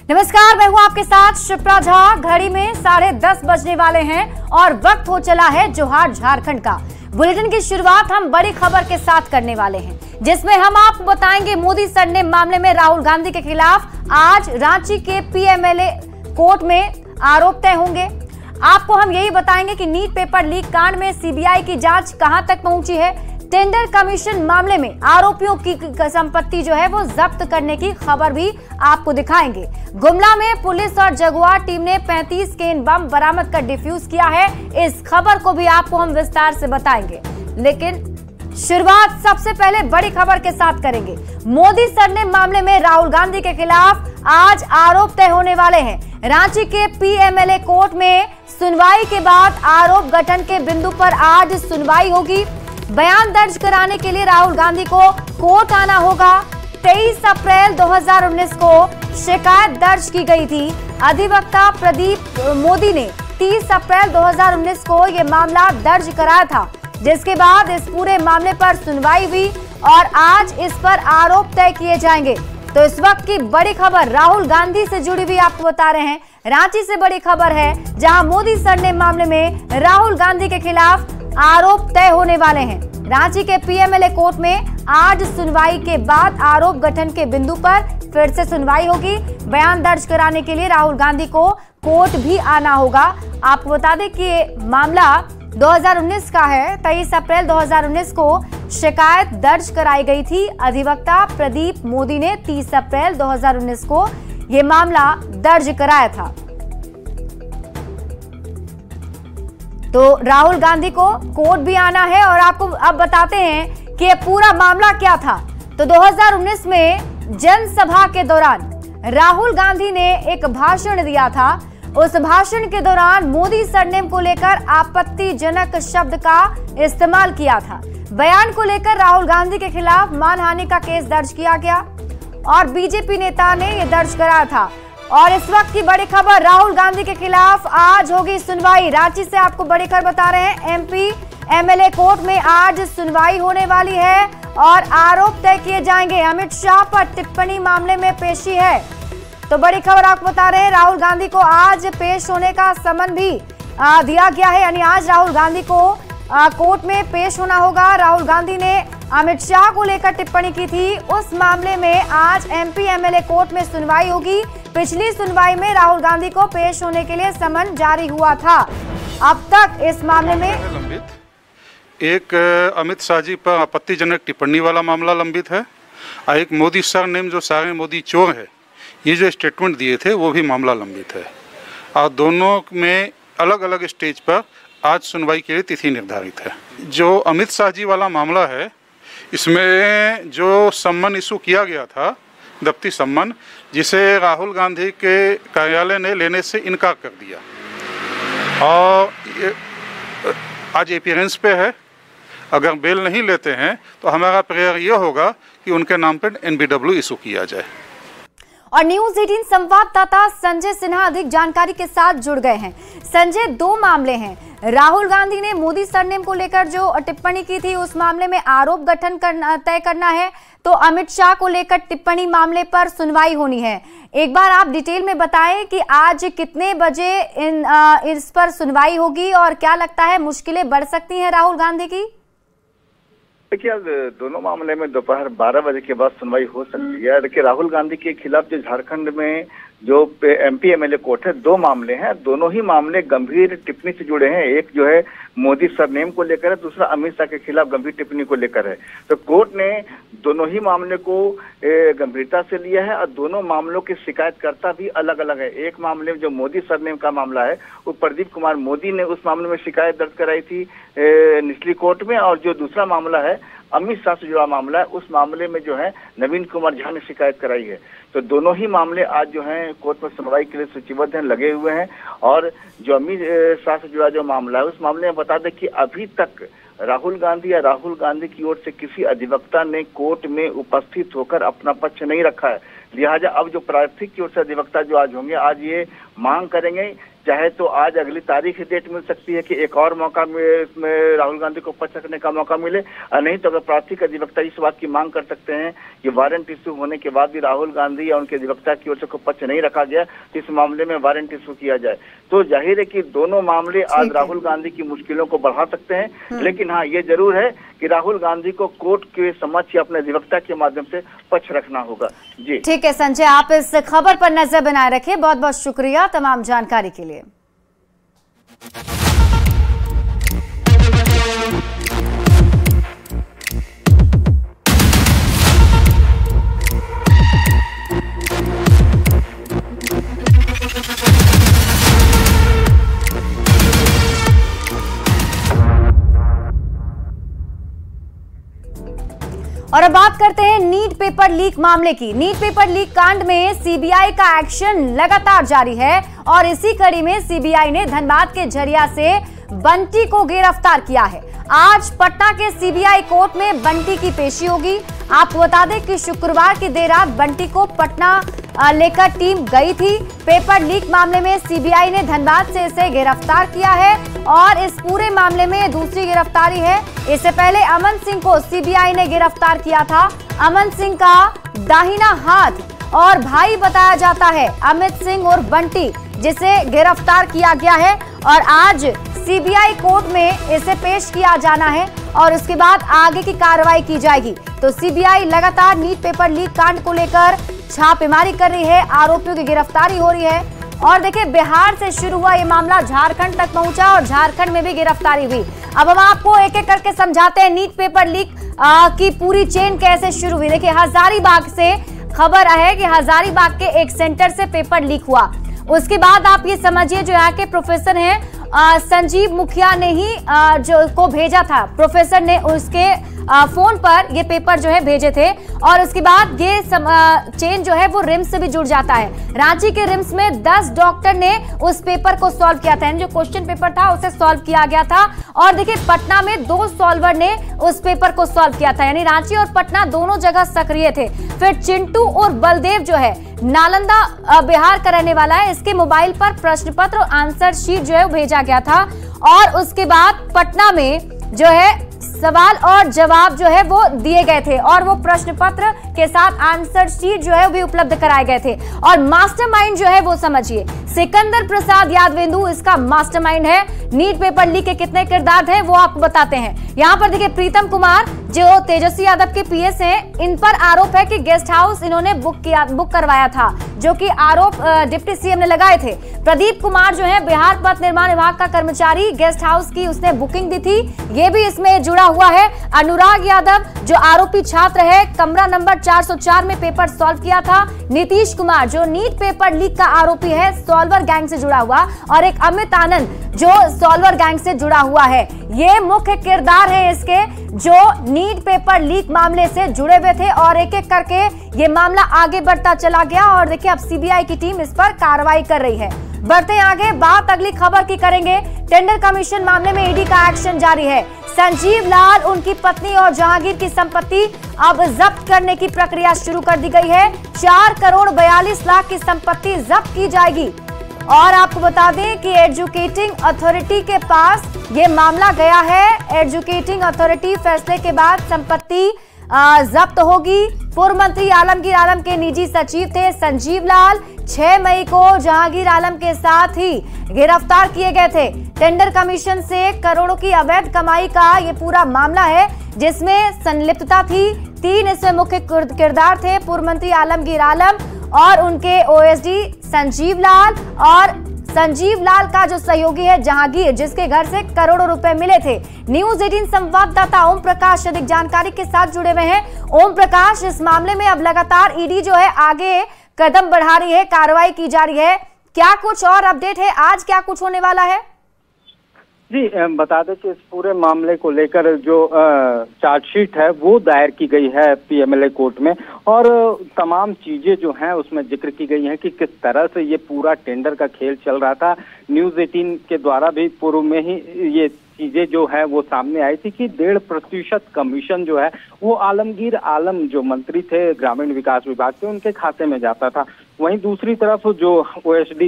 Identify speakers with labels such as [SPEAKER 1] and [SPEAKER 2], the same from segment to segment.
[SPEAKER 1] नमस्कार, मैं हूं आपके साथ शिप्रा झा। घड़ी में 10:30 बजने वाले हैं और वक्त हो चला है जोहार झारखंड का। बुलेटिन की शुरुआत हम बड़ी खबर के साथ करने वाले हैं, जिसमें हम आपको बताएंगे मोदी सरनेम मामले में राहुल गांधी के खिलाफ आज रांची के पीएमएलए कोर्ट में आरोप तय होंगे। आपको हम यही बताएंगे कि नीट पेपर लीक कांड में सीबीआई की जांच कहां तक पहुंची है। टेंडर कमीशन मामले में आरोपियों की संपत्ति जो है वो जब्त करने की खबर भी आपको दिखाएंगे। गुमला में पुलिस और जगुआर टीम ने 35 केन बम बरामद कर डिफ्यूज किया है। इस खबर को भी आपको हम विस्तार से बताएंगे, लेकिन शुरुआत सबसे पहले बड़ी खबर के साथ करेंगे। मोदी सरनेम मामले में राहुल गांधी के खिलाफ आज आरोप तय होने वाले हैं। रांची के पीएमएलए कोर्ट में सुनवाई के बाद आरोप गठन के बिंदु पर आज सुनवाई होगी। बयान दर्ज कराने के लिए राहुल गांधी को कोर्ट आना होगा। 23 अप्रैल 2019 को शिकायत दर्ज की गई थी। अधिवक्ता प्रदीप मोदी ने 30 अप्रैल 2019 को यह मामला दर्ज कराया था, जिसके बाद इस पूरे मामले पर सुनवाई हुई और आज इस पर आरोप तय किए जाएंगे। तो इस वक्त की बड़ी खबर राहुल गांधी से जुड़ी हुई आपको बता रहे हैं। रांची से बड़ी खबर है, जहां मोदी सरनेम मामले में राहुल गांधी के खिलाफ आरोप तय होने वाले हैं। रांची के पीएमएलए कोर्ट में आज सुनवाई के बाद आरोप गठन के बिंदु पर फिर से सुनवाई होगी। बयान दर्ज कराने के लिए राहुल गांधी को कोर्ट भी आना होगा। आपको बता दें कि ये मामला 2019 का है। 23 अप्रैल 2019 को शिकायत दर्ज कराई गई थी। अधिवक्ता प्रदीप मोदी ने 30 अप्रैल 2019 को यह मामला दर्ज कराया था। तो राहुल गांधी को कोर्ट भी आना है और आपको अब बताते हैं कि ये पूरा मामला क्या था। तो 2019 में जनसभा के दौरान राहुल गांधी ने एक भाषण दिया था। उस भाषण के दौरान मोदी सरनेम को लेकर आपत्तिजनक शब्द का इस्तेमाल किया था। बयान को लेकर राहुल गांधी के खिलाफ मानहानि का केस दर्ज किया गया और बीजेपी नेता ने यह दर्ज कराया था। और इस वक्त की बड़ी खबर, राहुल गांधी के खिलाफ आज होगी सुनवाई। रांची से आपको बड़ी खबर बता रहे हैं। एमपी एमएलए कोर्ट में आज सुनवाई होने वाली है और आरोप तय किए जाएंगे। अमित शाह पर टिप्पणी मामले में पेशी है। तो बड़ी खबर आपको बता रहे हैं, राहुल गांधी को आज पेश होने का समन भी दिया गया है। यानी आज राहुल गांधी को कोर्ट में पेश होना होगा। राहुल गांधी ने अमित शाह को लेकर टिप्पणी की थी, उस मामले में आज एमपी एमएलए कोर्ट में सुनवाई होगी। पिछली सुनवाई में राहुल गांधी को पेश होने के लिए समन जारी हुआ था। अब तक इस मामले में
[SPEAKER 2] एक अमित शाह जी पर आपत्तिजनक टिप्पणी वाला मामला लंबित है और एक मोदी सरनेम जो सारे मोदी चोर है, ये जो स्टेटमेंट दिए थे वो भी मामला लंबित है। और दोनों में अलग अलग स्टेज पर आज सुनवाई के लिए तिथि निर्धारित है। जो अमित शाह जी वाला मामला है, इसमें जो सम्मन इशू किया गया था, दफ्ती सम्मन, जिसे राहुल गांधी के कार्यालय ने लेने से इनकार कर दिया और आज अपीयरेंस पे है। अगर बेल नहीं लेते हैं तो हमारा प्रेयर ये होगा कि उनके नाम पर एनबीडब्ल्यू इशू किया जाए।
[SPEAKER 1] और न्यूज़ 18 संवाददाता संजय सिन्हा अधिक जानकारी के साथ जुड़ गए हैं। संजय, दो मामले हैं। राहुल गांधी ने मोदी सरनेम को लेकर जो टिप्पणी की थी, उस मामले में आरोप गठन तय करना है। तो अमित शाह को लेकर टिप्पणी मामले पर सुनवाई होनी है। एक बार आप डिटेल में बताएं कि आज कितने बजे इस पर सुनवाई होगी और क्या लगता है मुश्किलें बढ़ सकती हैं राहुल गांधी की?
[SPEAKER 3] देखिए, आज दोनों मामले में दोपहर 12 बजे के बाद सुनवाई हो सकती है। देखिए, राहुल गांधी के खिलाफ जो झारखंड में जो एमपी एमएलए कोर्ट है, दो मामले हैं। दोनों ही मामले गंभीर टिप्पणी से जुड़े हैं। एक जो है मोदी सरनेम को लेकर है, दूसरा अमित शाह के खिलाफ गंभीर टिप्पणी को लेकर है। तो कोर्ट ने दोनों ही मामले को गंभीरता से लिया है और दोनों मामलों के शिकायतकर्ता भी अलग अलग है। एक मामले में जो मोदी सरनेम का मामला है, वो प्रदीप कुमार मोदी ने उस मामले में शिकायत दर्ज कराई थी निचली कोर्ट में, और जो दूसरा मामला है अमित शाह से जुड़ा मामला है, उस मामले में जो है नवीन कुमार झा ने शिकायत कराई है। तो दोनों ही मामले आज जो है कोर्ट में सुनवाई के लिए सूचीबद्ध हैं, लगे हुए हैं। और जो अमित शाह से जुड़ा जो मामला है, उस मामले में बता दें कि अभी तक राहुल गांधी या राहुल गांधी की ओर से किसी अधिवक्ता ने कोर्ट में उपस्थित होकर अपना पक्ष नहीं रखा है। लिहाजा अब जो प्रार्थी की ओर से अधिवक्ता जो आज होंगे, आज ये मांग करेंगे चाहे तो आज अगली तारीख डेट मिल सकती है कि एक और मौका में इसमें राहुल गांधी को पक्ष रखने का मौका मिले, और नहीं तो अगर प्रार्थी का अधिवक्ता इस बात की मांग कर सकते हैं कि वारंट इशू होने के बाद भी राहुल गांधी या उनके अधिवक्ता की ओर से को पक्ष नहीं रखा गया तो इस मामले में वारंट इशू किया जाए। तो जाहिर है कि दोनों मामले आज राहुल गांधी की मुश्किलों को बढ़ा सकते हैं, लेकिन हाँ ये जरूर है कि राहुल गांधी को कोर्ट के समक्ष या अपने अधिवक्ता के माध्यम से पक्ष रखना होगा। जी
[SPEAKER 1] ठीक है संजय, आप इस खबर पर नजर बनाए रखिए। बहुत बहुत शुक्रिया तमाम जानकारी के लिए। और अब बात करते हैं नीट पेपर लीक मामले की। नीट पेपर लीक कांड में सीबीआई का एक्शन लगातार जारी है और इसी कड़ी में सीबीआई ने धनबाद के झरिया से बंटी को गिरफ्तार किया है। आज पटना के सीबीआई कोर्ट में बंटी की पेशी होगी। आपको बता दें कि शुक्रवार की देर रात बंटी को पटना लेकर टीम गई थी। पेपर लीक मामले में सीबीआई ने धनबाद से इसे गिरफ्तार किया है और इस पूरे मामले में दूसरी गिरफ्तारी है। इससे पहले अमन सिंह को सीबीआई ने गिरफ्तार किया था। अमन सिंह का दाहिना हाथ और भाई बताया जाता है अमित सिंह और बंटी, जिसे गिरफ्तार किया गया है और आज सीबीआई कोर्ट में इसे पेश किया जाना है और उसके बाद आगे की कार्रवाई की जाएगी। तो सीबीआई लगातार नीट पेपर लीक कांड को लेकर छापेमारी कर रही है, आरोपियों की गिरफ्तारी हो रही है। और देखिए, बिहार से शुरू हुआ ये मामला झारखंड तक पहुंचा और झारखंड में भी गिरफ्तारी हुई। अब हम आपको एक एक करके समझाते हैं नीट पेपर लीक की पूरी चेन कैसे शुरू हुई। देखिए, हजारीबाग से खबर है कि हजारीबाग के एक सेंटर से पेपर लीक हुआ। उसके बाद आप ये समझिए, जो यहाँ के प्रोफेसर हैं संजीव मुखिया ने ही जो को भेजा था, प्रोफेसर ने उसके फोन पर ये पेपर जो है भेजे थे और उसके बाद ये चेन जो है वो रिम्स से भी जुड़ जाता है। रांची के रिम्स में 10 डॉक्टर ने उस पेपर को सॉल्व किया था, जो क्वेश्चन पेपर था उसे सॉल्व किया गया था। और देखिए, पटना में 2 सॉल्वर ने उस पेपर को सॉल्व किया था, यानी रांची और पटना दोनों जगह सक्रिय थे। फिर चिंटू और बलदेव जो है नालंदा बिहार का रहने वाला है, इसके मोबाइल पर प्रश्न पत्र और आंसर शीट जो है भेजा गया था और उसके बाद पटना में जो है सवाल और जवाब जो है वो दिए गए थे और वो प्रश्न पत्र के साथ आंसर शीट जो है वो भी उपलब्ध कराए गए थे। और मास्टरमाइंड जो है वो समझिए, सिकंदर प्रसाद यादवेंदु इसका मास्टरमाइंड है। नीट पेपर लीक के कितने किरदार हैं वो आपको बताते हैं। यहाँ पर देखिए, प्रीतम कुमार जो तेजस्वी यादव के पीएस हैं, इन पर आरोप है कि गेस्ट हाउस इन्होंने बुक करवाया था, जो कि आरोप डिप्टी सीएम ने लगाए थे। प्रदीप कुमार जो है बिहार पथ निर्माण विभाग का कर्मचारी, गेस्ट हाउस की उसने बुकिंग दी थी, ये भी इसमें जुड़ा हुआ है। अनुराग यादव जो आरोपी छात्र है, कमरा नंबर 404 में पेपर सॉल्व किया था। नीतीश कुमार जो नीट पेपर लीक का आरोपी है, सॉल्वर गैंग से जुड़ा हुआ, और एक अमित आनंद जो सॉल्वर गैंग से जुड़ा हुआ है। ये मुख्य किरदार है इसके, जो नीट पेपर लीक मामले से जुड़े हुए थे और एक एक करके ये मामला आगे बढ़ता चला गया। और देखिए, अब सीबीआई की टीम इस पर कार्रवाई कर रही है। बढ़ते हैं आगे, बात अगली खबर की करेंगे। टेंडर कमीशन मामले में ईडी का एक्शन जारी है। संजीव लाल, उनकी पत्नी और जहांगीर की संपत्ति अब जब्त करने की प्रक्रिया शुरू कर दी गई है। 4 करोड़ 42 लाख की संपत्ति जब्त की जाएगी। और आपको बता दें कि एजुकेटिंग अथॉरिटी के पास ये मामला गया है। एजुकेटिंग अथॉरिटी फैसले के बाद संपत्ति जब्त होगी। पूर्व मंत्री आलमगीर आलम के निजी सचिव थे संजीव लाल, 6 मई को जहांगीर आलम के साथ ही गिरफ्तार किए गए थे। टेंडर कमीशन से करोड़ों की अवैध कमाई का ये पूरा मामला है, जिसमें संलिप्तता थी। 3 इसमें मुख्य किरदार थे, पूर्व मंत्री आलमगीर आलम और उनके ओएसडी संजीव लाल, और संजीव लाल का जो सहयोगी है जहांगीर, जिसके घर से करोड़ों रुपए मिले थे। न्यूज 18 संवाददाता ओम प्रकाश अधिक जानकारी के साथ जुड़े हुए हैं। ओम प्रकाश, इस मामले में अब लगातार ईडी जो है आगे कदम बढ़ा रही है, कार्रवाई की जा रही है, क्या कुछ और अपडेट है, आज क्या कुछ होने वाला है?
[SPEAKER 4] जी, बता दें कि इस पूरे मामले को लेकर जो चार्जशीट है वो दायर की गई है पीएमएलए कोर्ट में, और तमाम चीजें जो हैं उसमें जिक्र की गई हैं कि किस तरह से ये पूरा टेंडर का खेल चल रहा था। न्यूज 18 के द्वारा भी पूर्व में ही ये चीजें जो है वो सामने आई थी कि 1.5% कमीशन जो है वो आलमगीर आलम जो मंत्री थे ग्रामीण विकास विभाग के, उनके खाते में जाता था। वहीं दूसरी तरफ जो ओएसडी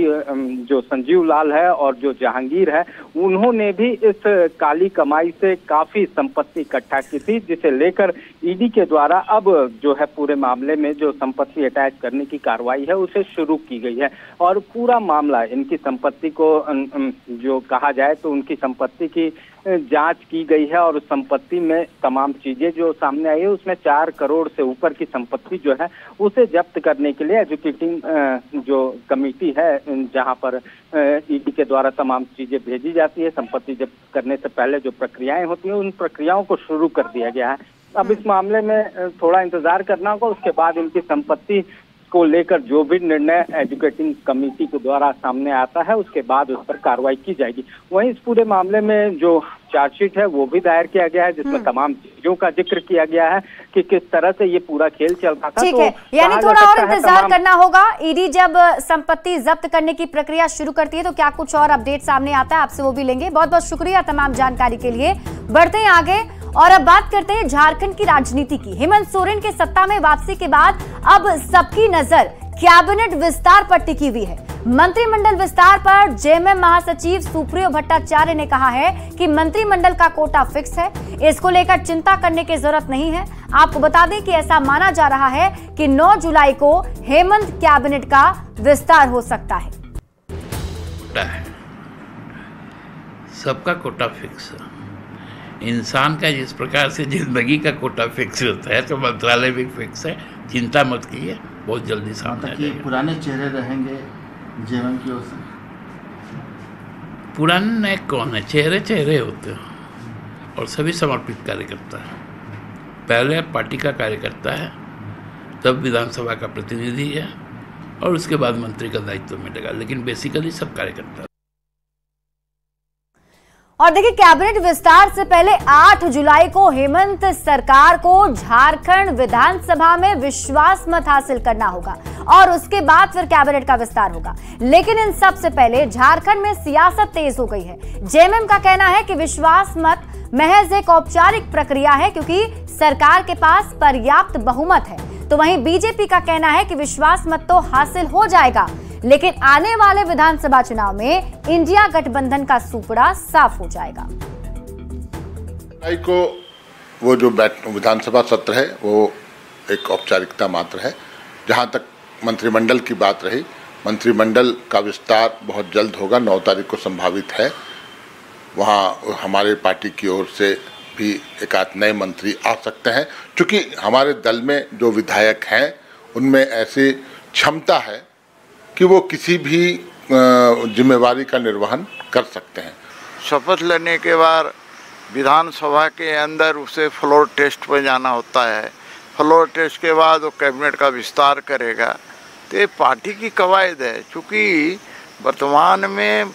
[SPEAKER 4] जो संजीव लाल है और जो जहांगीर है, उन्होंने भी इस काली कमाई से काफी संपत्ति इकट्ठा की थी, जिसे लेकर ईडी के द्वारा अब जो है पूरे मामले में जो संपत्ति अटैच करने की कार्रवाई है उसे शुरू की गई है। और पूरा मामला, इनकी संपत्ति को जो कहा जाए तो उनकी संपत्ति की जांच की गई है और उस संपत्ति में तमाम चीजें जो सामने आई है उसमें 4 करोड़ से ऊपर की संपत्ति जो है उसे जब्त करने के लिए एजुकेटिंग जो कमेटी है, जहां पर ईडी के द्वारा तमाम चीजें भेजी जाती है, संपत्ति जब्त करने से पहले जो प्रक्रियाएं होती हैं उन प्रक्रियाओं को शुरू कर दिया गया है। अब इस मामले में थोड़ा इंतजार करना होगा, उसके बाद इनकी संपत्ति को लेकर जो भी निर्णय एजुकेटिंग कमेटी के द्वारा सामने आता है उसके बाद उस पर कार्रवाई की जाएगी। वहीं इस पूरे मामले में जो चार्जशीट है वो भी दायर किया गया है, जिसमें तमाम चीजों का जिक्र किया गया है कि किस तरह से ये पूरा खेल चल रहा था।
[SPEAKER 1] ठीक है, यानी थोड़ा और इंतजार करना होगा। ईडी जब संपत्ति जब्त करने की प्रक्रिया शुरू करती है तो क्या कुछ और अपडेट सामने आता है, आपसे वो भी लेंगे। बहुत बहुत शुक्रिया तमाम जानकारी के लिए। बढ़ते हैं आगे और अब बात करते हैं झारखंड की राजनीति की। हेमंत सोरेन के सत्ता में वापसी के बाद अब सबकी नजर कैबिनेट विस्तार पर टिकी हुई है। मंत्रिमंडल विस्तार पर जेएमएम महासचिव सुप्रियो भट्टाचार्य ने कहा है कि मंत्रिमंडल का कोटा फिक्स है, इसको लेकर चिंता करने की जरूरत नहीं है। आपको बता दें कि ऐसा माना जा रहा है कि 9 जुलाई को हेमंत कैबिनेट का विस्तार हो सकता है।
[SPEAKER 5] सबका कोटा फिक्स है। इंसान का जिस प्रकार से जिंदगी का कोटा फिक्स होता है तो मंत्रालय भी फिक्स है। चिंता मत कीजिए, बहुत जल्दी सामने आ जाएगा।
[SPEAKER 6] पुराने चेहरे रहेंगे जेएमएम की ओर से?
[SPEAKER 5] पुराने नए कौन है, चेहरे होते हैं और सभी समर्पित कार्यकर्ता है। पहले पार्टी का कार्यकर्ता है, तब विधानसभा का प्रतिनिधि है और उसके बाद मंत्री का दायित्व मिलेगा, लेकिन बेसिकली सब कार्यकर्ता।
[SPEAKER 1] और देखिए, कैबिनेट विस्तार से पहले 8 जुलाई को हेमंत सरकार को झारखंड विधानसभा में विश्वास मत हासिल करना होगा और उसके बाद फिर कैबिनेट का विस्तार होगा। लेकिन इन सब से पहले झारखंड में सियासत तेज हो गई है। जेएमएम का कहना है कि विश्वास मत महज एक औपचारिक प्रक्रिया है क्योंकि सरकार के पास पर्याप्त बहुमत है। तो वहीं बीजेपी का कहना है कि विश्वास मत तो हासिल हो जाएगा, लेकिन आने वाले विधानसभा चुनाव में इंडिया गठबंधन का सुपड़ा साफ हो जाएगा।
[SPEAKER 7] को वो जो विधानसभा सत्र है वो एक औपचारिकता मात्र है। जहां तक मंत्रिमंडल की बात रही, मंत्रिमंडल का विस्तार बहुत जल्द होगा, 9 तारीख को संभावित है। वहां हमारे पार्टी की ओर से भी एक आध नए मंत्री आ सकते हैं, क्योंकि हमारे दल में जो विधायक हैं उनमें ऐसी क्षमता है कि वो किसी भी जिम्मेवारी का निर्वहन कर सकते हैं।
[SPEAKER 8] शपथ लेने के बाद विधानसभा के अंदर उसे फ्लोर टेस्ट पर जाना होता है। फ्लोर टेस्ट के बाद वो कैबिनेट का विस्तार करेगा। तो ये पार्टी की कवायद है, क्योंकि वर्तमान में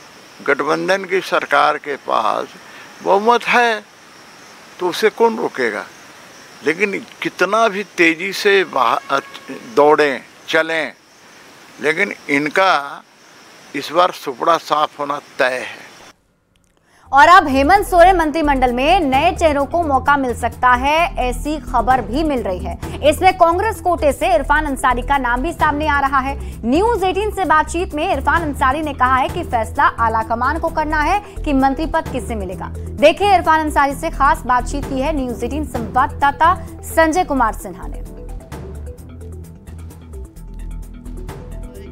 [SPEAKER 8] गठबंधन की सरकार के पास बहुमत है तो उसे कौन रोकेगा। लेकिन कितना भी तेज़ी से दौड़ें चलें, लेकिन इनका इस बार सुपड़ा साफ होना तय है।
[SPEAKER 1] और अब हेमंत सोरेन मंत्रिमंडल में नए चेहरों को मौका मिल सकता है, ऐसी खबर भी मिल रही है। इसमें कांग्रेस कोटे से इरफान अंसारी का नाम भी सामने आ रहा है। न्यूज 18 से बातचीत में इरफान अंसारी ने कहा है कि फैसला आलाकमान को करना है कि मंत्री पद किससे मिलेगा। देखिए, इरफान अंसारी से खास बातचीत की है न्यूज 18 संवाददाता संजय कुमार सिन्हा ने।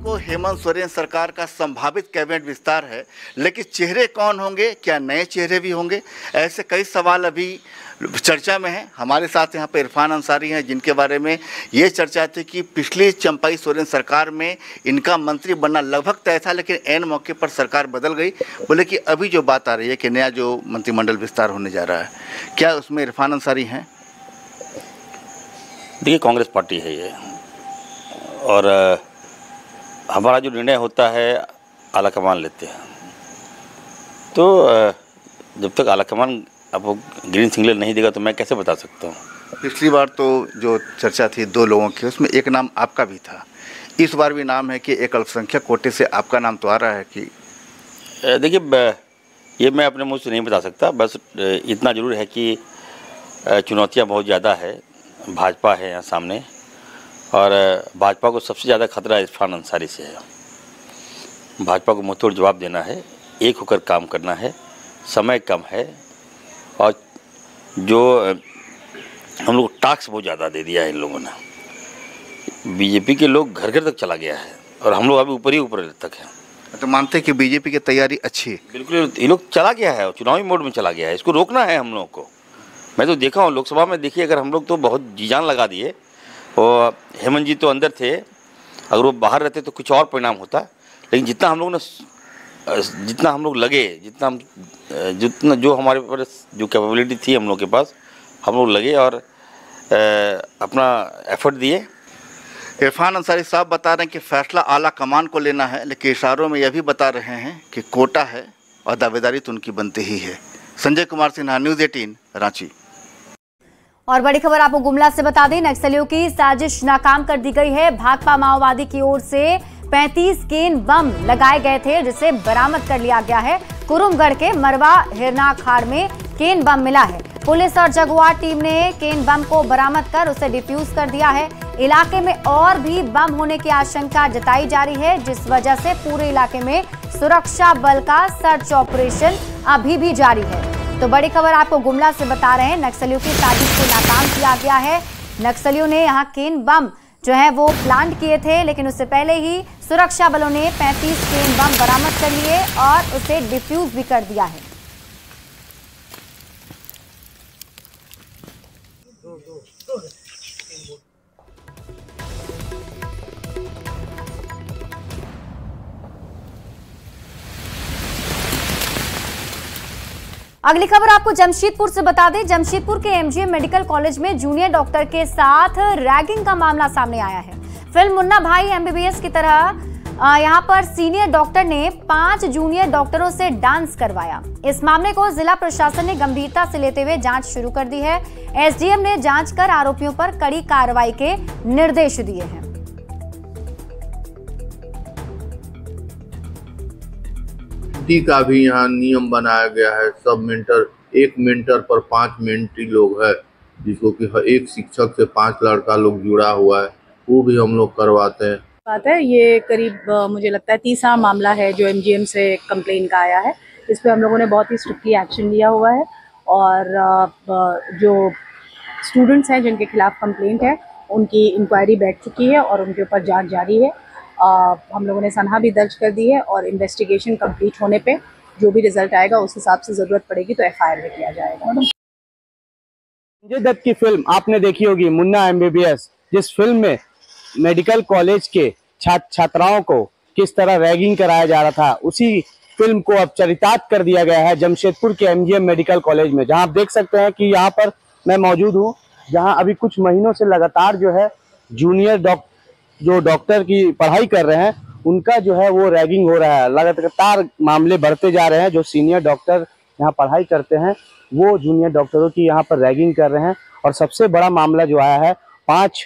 [SPEAKER 6] को हेमंत सोरेन सरकार का संभावित कैबिनेट विस्तार है, लेकिन चेहरे कौन होंगे, क्या नए चेहरे भी होंगे, ऐसे कई सवाल अभी चर्चा में हैं। हमारे साथ यहाँ पे इरफान अंसारी हैं, जिनके बारे में ये चर्चा थी कि पिछली चंपाई सोरेन सरकार में इनका मंत्री बनना लगभग तय था, लेकिन ऐन मौके पर सरकार बदल गई। बोले कि अभी जो बात आ रही है कि नया जो मंत्रिमंडल विस्तार होने जा रहा है, क्या उसमें इरफान अंसारी हैं?
[SPEAKER 9] देखिए, कांग्रेस पार्टी है ये, और हमारा जो निर्णय होता है आलाकमान लेते हैं। तो जब तक आलाकमान आपको ग्रीन सिग्नल नहीं देगा तो मैं कैसे बता सकता हूँ।
[SPEAKER 6] पिछली बार तो जो चर्चा थी 2 लोगों की, उसमें एक नाम आपका भी था। इस बार भी नाम है कि एक अल्पसंख्यक कोटे से आपका नाम तो आ रहा है कि
[SPEAKER 9] देखिए, ये मैं अपने मुँह से नहीं बता सकता। बस इतना ज़रूर है कि चुनौतियाँ बहुत ज़्यादा है। भाजपा है यहाँ सामने और भाजपा को सबसे ज़्यादा खतरा इरफान अंसारी से है। भाजपा को मुंहतोड़ जवाब देना है, एक होकर काम करना है, समय कम है और जो हम लोग टास्क बहुत ज़्यादा दे दिया है इन लोगों ने। बीजेपी के लोग घर घर तक चला गया है और हम लोग अभी ऊपर ही ऊपर तक हैं।
[SPEAKER 6] तो मानते हैं कि बीजेपी की तैयारी अच्छी है?
[SPEAKER 9] बिल्कुल, ये लोग चला गया है, चुनावी मोड में चला गया है, इसको रोकना है हम लोग को। मैं तो देखा हूँ लोकसभा में, देखिए अगर हम लोग तो बहुत जी जान लगा दिए और हेमंत जी तो अंदर थे, अगर वो बाहर रहते तो कुछ और परिणाम होता, लेकिन जितना हम लोग लगे, जितना जो हमारे पास जो कैपेबिलिटी थी हम लोग के पास, हम लोग लगे और अपना एफर्ट दिए।
[SPEAKER 6] इरफान अंसारी साहब बता रहे हैं कि फैसला आला कमान को लेना है, लेकिन इशारों में यह भी बता रहे हैं कि कोटा है और दावेदारी तो उनकी बनती ही है। संजय कुमार सिन्हा, न्यूज़ 18, रांची।
[SPEAKER 1] और बड़ी खबर आपको गुमला से बता दें, नक्सलियों की साजिश नाकाम कर दी गई है। भाकपा माओवादी की ओर से 35 केन बम लगाए गए थे, जिसे बरामद कर लिया गया है। कुरुमगढ़ के मरवा हिरना खाड़ में केन बम मिला है। पुलिस और जगुआर टीम ने केन बम को बरामद कर उसे डिफ्यूज कर दिया है। इलाके में और भी बम होने की आशंका जताई जा रही है, जिस वजह से पूरे इलाके में सुरक्षा बल का सर्च ऑपरेशन अभी भी जारी है। तो बड़ी खबर आपको गुमला से बता रहे हैं, नक्सलियों की साजिश को नाकाम किया गया है। नक्सलियों ने यहाँ केन बम जो है वो प्लांट किए थे, लेकिन उससे पहले ही सुरक्षा बलों ने 35 केन बम बरामद कर लिए और उसे डिफ्यूज भी कर दिया है। अगली खबर आपको जमशेदपुर से बता दें, जमशेदपुर के एमजीएम मेडिकल कॉलेज में जूनियर डॉक्टर के साथ रैगिंग का मामला सामने आया है। फिल्म मुन्ना भाई एमबीबीएस की तरह यहां पर सीनियर डॉक्टर ने 5 जूनियर डॉक्टरों से डांस करवाया। इस मामले को जिला प्रशासन ने गंभीरता से लेते हुए जांच शुरू कर दी है। एसडीएम ने जांच कर आरोपियों पर कड़ी कार्रवाई के निर्देश दिए हैं।
[SPEAKER 10] का भी यहाँ नियम बनाया गया है। सब मेंटर, एक मेंटर पर 5 मेंटी लोग है, जिसको कि एक शिक्षक से 5 लड़का लोग जुड़ा हुआ है, वो भी हम लोग करवाते हैं।
[SPEAKER 11] बात है, ये करीब मुझे लगता है 30वां मामला है जो एमजीएम से कंप्लेन का आया है। इस पे हम लोगों ने बहुत ही स्ट्रिक्टली एक्शन लिया हुआ है और जो स्टूडेंट्स हैं जिनके खिलाफ कंप्लेंट है उनकी इंक्वायरी बैठ चुकी है और उनके ऊपर जांच जारी है। हम लोगों ने सनहा भी दर्ज कर दी है और इन्वेस्टिगेशन कंप्लीट होने पे जो भी रिजल्ट आएगा उस हिसाब से जरूरत पड़ेगी तो एफआईआर भी किया जाएगा।
[SPEAKER 12] संजय दत्त की फिल्म आपने देखी होगी मुन्ना एमबीबीएस, जिस फिल्म में मेडिकल कॉलेज के छात्राओं को किस तरह रैगिंग कराया जा रहा था, उसी फिल्म को अब चरितार्थ कर दिया गया है जमशेदपुर के एमजीएम मेडिकल कॉलेज में, जहां आप देख सकते हैं कि यहाँ पर मैं मौजूद हूँ, जहां अभी कुछ महीनों से लगातार जो है जूनियर डॉक्टर की पढ़ाई कर रहे हैं उनका जो है वो रैगिंग हो रहा है। लगातार मामले बढ़ते जा रहे हैं। जो सीनियर डॉक्टर यहाँ पढ़ाई करते हैं वो जूनियर डॉक्टरों की यहाँ पर रैगिंग कर रहे हैं। और सबसे बड़ा मामला जो आया है, 5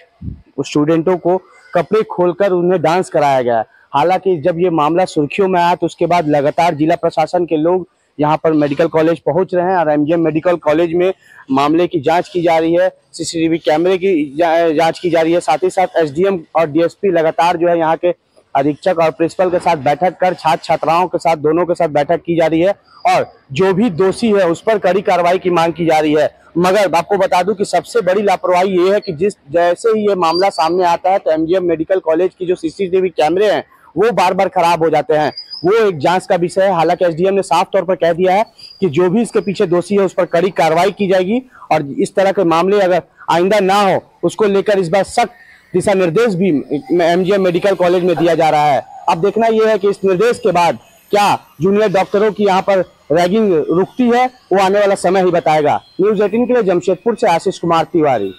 [SPEAKER 12] स्टूडेंटों को कपड़े खोलकर उन्हें डांस कराया गया है। हालांकि जब ये मामला सुर्खियों में आया तो उसके बाद लगातार जिला प्रशासन के लोग यहाँ पर मेडिकल कॉलेज पहुंच रहे हैं और एमजीएम मेडिकल कॉलेज में मामले की जांच की जा रही है, सीसीटीवी कैमरे की जांच की जा रही है। साथ ही साथ एसडीएम और डीएसपी लगातार जो है यहाँ के अधीक्षक और प्रिंसिपल के साथ बैठक कर छात्र छात्राओं के साथ दोनों के साथ बैठक की जा रही है और जो भी दोषी है उस पर कड़ी कार्रवाई की मांग की जा रही है। मगर आपको बता दूं कि सबसे बड़ी लापरवाही ये है कि जैसे ही ये मामला सामने आता है तो एमजीएम मेडिकल कॉलेज की जो सीसीटीवी कैमरे हैं वो बार बार खराब हो जाते हैं। वो एक जांच का विषय है। हालांकि एसडीएम ने साफ तौर पर कह दिया है कि जो भी इसके पीछे दोषी है उस पर कड़ी कार्रवाई की जाएगी और इस तरह के मामले अगर आइंदा ना हो उसको लेकर इस बार सख्त दिशा निर्देश भी एमजीएम मेडिकल कॉलेज में दिया जा रहा है। अब देखना यह है कि इस निर्देश के बाद क्या जूनियर डॉक्टरों की यहाँ पर रैगिंग रुकती है, वो आने वाला समय ही बताएगा। न्यूज़ 18 के लिए जमशेदपुर से आशीष कुमार तिवारी।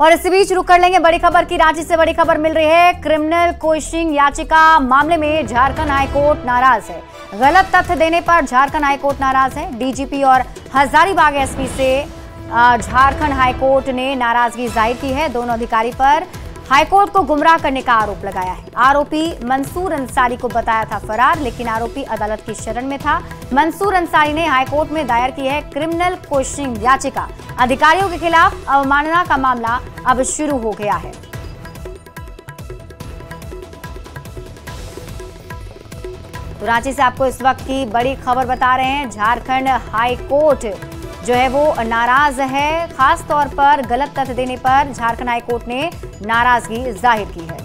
[SPEAKER 1] और इसी बीच रुक कर लेंगे बड़ी खबर की। रांची से बड़ी खबर मिल रही है, क्रिमिनल क्वेश्चनिंग याचिका मामले में झारखंड हाईकोर्ट नाराज है। गलत तथ्य देने पर झारखंड हाईकोर्ट नाराज है। डीजीपी और हजारीबाग एसपी से झारखंड हाईकोर्ट ने नाराजगी जाहिर की है। दोनों अधिकारी पर हाईकोर्ट को गुमराह करने का आरोप लगाया है। आरोपी मंसूर अंसारी को बताया था फरार, लेकिन आरोपी अदालत की शरण में था। मंसूर अंसारी ने हाईकोर्ट में दायर की है क्रिमिनल क्वेश्चनिंग याचिका। अधिकारियों के खिलाफ अवमानना का मामला अब शुरू हो गया है। तो रांची से आपको इस वक्त की बड़ी खबर बता रहे हैं। झारखंड हाई कोर्ट जो है वो नाराज है। खास तौर पर गलत तथ्य देने पर झारखंड हाई कोर्ट ने नाराजगी जाहिर की है।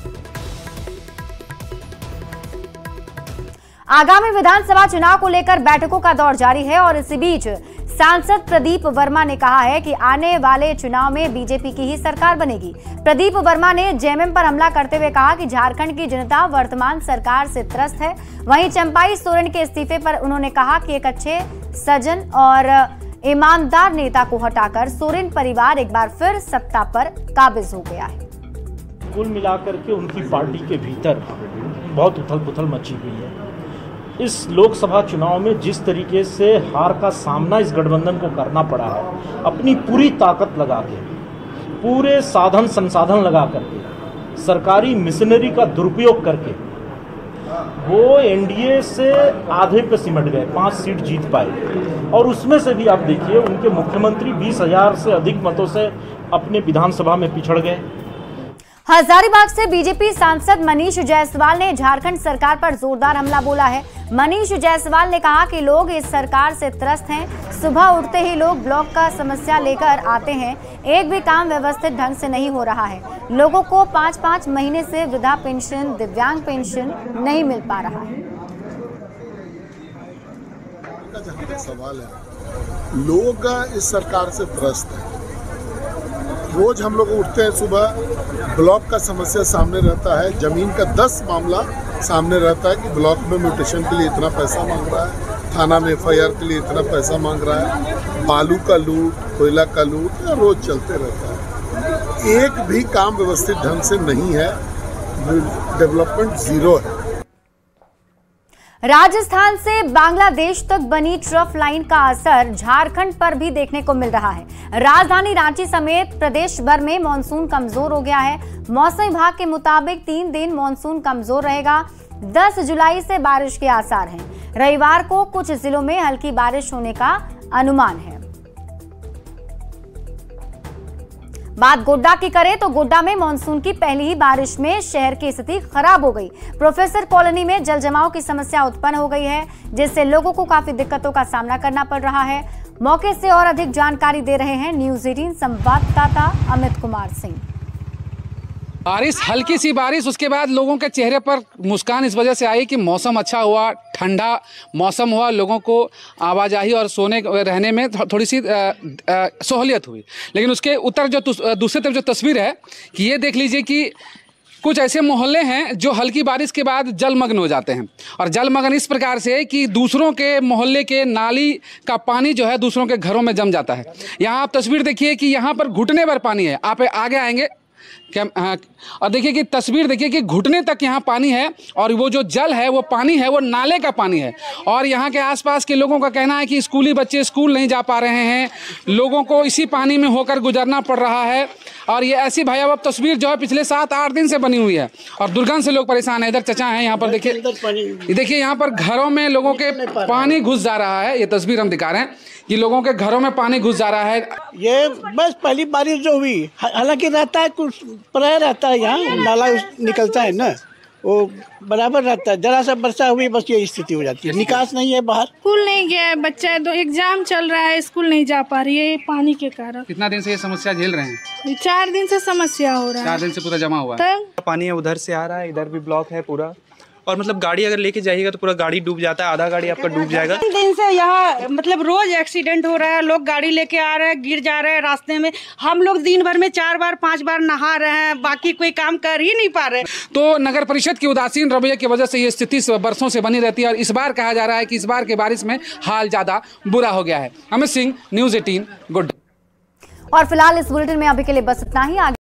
[SPEAKER 1] आगामी विधानसभा चुनाव को लेकर बैठकों का दौर जारी है और इसी बीच सांसद प्रदीप वर्मा ने कहा है कि आने वाले चुनाव में बीजेपी की ही सरकार बनेगी। प्रदीप वर्मा ने जेएमएम पर हमला करते हुए कहा कि झारखंड की जनता वर्तमान सरकार से त्रस्त है। वहीं चंपाई सोरेन के इस्तीफे पर उन्होंने कहा कि एक अच्छे सज्जन और ईमानदार नेता को हटाकर सोरेन परिवार एक बार फिर सत्ता पर काबिज हो गया है।
[SPEAKER 13] कुल मिलाकर के उनकी पार्टी के भीतर बहुत उथल पुथल मची हुई है। इस लोकसभा चुनाव में जिस तरीके से हार का सामना इस गठबंधन को करना पड़ा है, अपनी पूरी ताकत लगा के, पूरे साधन संसाधन लगा करके, सरकारी मिशनरी का दुरुपयोग करके वो एनडीए से आधे पे सिमट गए, 5 सीट जीत पाए। और उसमें से भी आप देखिए उनके मुख्यमंत्री 20,000 से अधिक मतों से अपने विधानसभा में पिछड़ गए।
[SPEAKER 1] हजारीबाग से बीजेपी सांसद मनीष जायसवाल ने झारखंड सरकार पर जोरदार हमला बोला है। मनीष जायसवाल ने कहा कि लोग इस सरकार से त्रस्त हैं। सुबह उठते ही लोग ब्लॉक का समस्या लेकर आते हैं, एक भी काम व्यवस्थित ढंग से नहीं हो रहा है। लोगों को 5-5 महीने से वृद्धा पेंशन, दिव्यांग पेंशन नहीं मिल पा रहा है।
[SPEAKER 14] सवाल है, लोग इस सरकार से त्रस्त हैं। रोज हम लोग उठते हैं, सुबह ब्लॉक का समस्या सामने रहता है, जमीन का 10 मामला सामने रहता है कि ब्लॉक में म्यूटेशन के लिए इतना पैसा मांग रहा है, थाना में एफआईआर के लिए इतना पैसा मांग रहा है, बालू का लूट, कोयला का लूट रोज चलते रहता है। एक भी काम व्यवस्थित ढंग से नहीं है, डेवलपमेंट जीरो है।
[SPEAKER 1] राजस्थान से बांग्लादेश तक बनी ट्रफ लाइन का असर झारखंड पर भी देखने को मिल रहा है। राजधानी रांची समेत प्रदेश भर में मॉनसून कमजोर हो गया है। मौसम विभाग के मुताबिक 3 दिन मॉनसून कमजोर रहेगा। 10 जुलाई से बारिश के आसार हैं। रविवार को कुछ जिलों में हल्की बारिश होने का अनुमान है। बात गोड्डा की करें तो गोड्डा में मानसून की पहली ही बारिश में शहर की स्थिति खराब हो गई। प्रोफेसर कॉलोनी में जल जमाव की समस्या उत्पन्न हो गई है, जिससे लोगों को काफी दिक्कतों का सामना करना पड़ रहा है। मौके से और अधिक जानकारी दे रहे हैं न्यूज़ 18 संवाददाता अमित कुमार सिंह।
[SPEAKER 15] बारिश, हल्की सी बारिश, उसके बाद लोगों के चेहरे पर मुस्कान इस वजह से आई कि मौसम अच्छा हुआ, ठंडा मौसम हुआ, लोगों को आवाजाही और सोने रहने में थोड़ी सी सहूलियत हुई। लेकिन उसके उत्तर जो दूसरी तरफ जो तस्वीर है कि ये देख लीजिए कि कुछ ऐसे मोहल्ले हैं जो हल्की बारिश के बाद जलमग्न हो जाते हैं। और जलमग्न इस प्रकार से कि दूसरों के मोहल्ले के नाली का पानी जो है दूसरों के घरों में जम जाता है। यहाँ आप तस्वीर देखिए कि यहाँ पर घुटने भर पानी है। आप आगे आएंगे क्या? हाँ, और देखिए कि तस्वीर देखिए कि घुटने तक यहाँ पानी है और वो जो जल है वो पानी है वो नाले का पानी है। और यहाँ के आसपास के लोगों का कहना है कि स्कूली बच्चे स्कूल नहीं जा पा रहे हैं, लोगों को इसी पानी में होकर गुजरना पड़ रहा है। और ये ऐसी भयावह तस्वीर जो है पिछले 7-8 दिन से बनी हुई है और दुर्गंध से लोग परेशान है। इधर चचा हैं, यहाँ पर देखिए यहाँ पर घरों में लोगों के पानी घुस जा रहा है। ये तस्वीर हम दिखा रहे हैं कि लोगों के घरों में पानी घुस जा रहा है।
[SPEAKER 16] ये बस पहली बारिश जो हुई, हालांकि रहता है कुछ प्राय रहता है, यहाँ नाला निकलता है ना, वो बराबर रहता है। जरा सा वर्षा हुई बस ये स्थिति हो जाती है, निकास नहीं है बाहर। स्कूल नहीं गया है बच्चा, 2 एग्जाम चल रहा है, स्कूल नहीं जा पा रही है पानी के कारण।
[SPEAKER 15] कितना दिन से ये समस्या झेल रहे हैं?
[SPEAKER 16] 4 दिन से समस्या हो रहा है।
[SPEAKER 15] 4 दिन से पूरा जमा हुआ है
[SPEAKER 17] पानी है, उधर से आ रहा है, इधर भी ब्लॉक है पूरा। और मतलब गाड़ी अगर लेके जाइएगा तो पूरा गाड़ी डूब जाता है, आधा गाड़ी आपका डूब जाएगा।
[SPEAKER 18] 3 दिन से यहाँ मतलब रोज एक्सीडेंट हो रहा है, लोग गाड़ी लेके आ रहे हैं, गिर जा रहे हैं रास्ते में। हम लोग दिन भर में 4 बार 5 बार नहा रहे हैं, बाकी कोई काम कर ही नहीं पा रहे।
[SPEAKER 15] तो नगर परिषद की उदासीन रवैये की वजह से ये स्थिति बरसों से बनी रहती है और इस बार कहा जा रहा है कि इस बार के बारिश में हाल ज्यादा बुरा हो गया है। Amit Singh, news 18 good.
[SPEAKER 1] और फिलहाल इस बुलेटिन में अभी के लिए बस इतना ही।